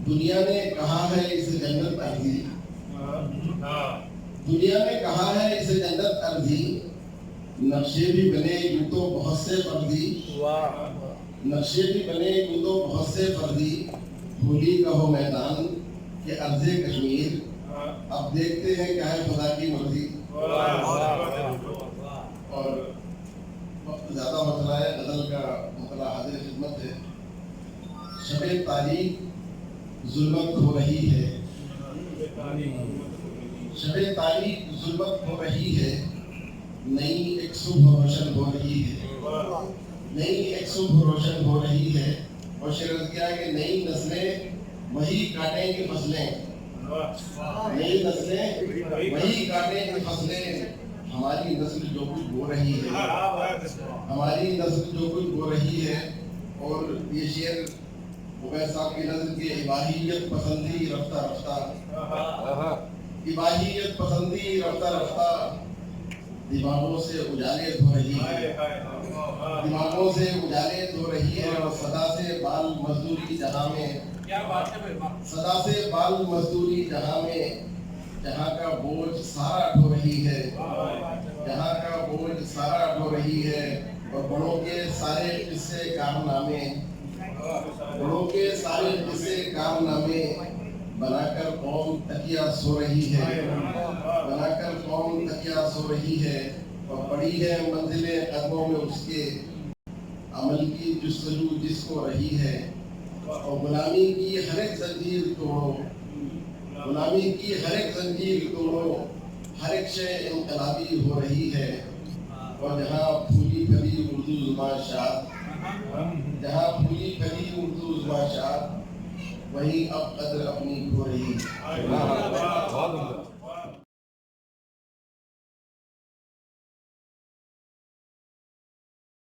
دنیا نے کہا ہے اسے جنت ارضی، دنیا نے کہا ہے اسے جنت ارضی، نقشے بھی بنے یوں تو بہت سے فرضی، نقشے بھی بنے یوں تو بہت سے فرضی، بھولی کہو میدان کہ ارض کشمیر، اب دیکھتے ہیں کیا ہے خدا کی مرضی۔ اور وقت زیادہ مسئلہ ہے، غزل کا مسئلہ حاضر خدمت ہے۔ شب تاریخ ظلمت ہو رہی ہے، شب تاریخ ظلمت ہو رہی ہے، نئی ایک صبح روشن ہو رہی ہے، نئی ایک صبح روشن ہو رہی ہے۔ اور شعر کیا کہ نئی نسلیں وہی کاٹیں گی فصلیں، نئی نسلیں وہی کاٹیں گی فصلیں، ہماری نسل جو کچھ بو رہی ہے، ہماری نسل جو کچھ بو رہی ہے۔ اور یہ شعر عبید صاحب کی نظر کی اباہیت پسندی رفتہ رفتہ، اباہیت پسندی رفتہ رفتہ، دماغوں سے اجالے دھو رہی ہے، دماغوں سے اجالے دھو رہی ہے۔ اور صدا سے بال مزدوری جہاں میں، صدا سے بال مزدوری جہاں میں، جہاں کا بوجھ سارا ڈھو رہی ہے، جہاں کا بوجھ سارا ڈھو رہی ہے۔ اور بڑوں کے سارے قصے کارنامے، بڑوں کے سارے قصے کارنامے، بنا کر قوم تکیہ سو رہی ہے، بنا کر قوم تکیہ سو رہی ہے۔ اور پڑی ہے منزلیں قدموں میں اس کے، عمل کی جستجو جس کو رہی ہے۔ اور غلامی کی ہر ایک زنجیر توڑو، غلامی کی ہر ایک زنجیر توڑو، ہر ایک شے انقلابی ہو رہی ہے۔ اور جہاں پھولی پھلی اردو زبان شاد، جہاں پھولی پھلی اردو زبان شاد، وہیں اب قدر اپنی کھو رہی ہے۔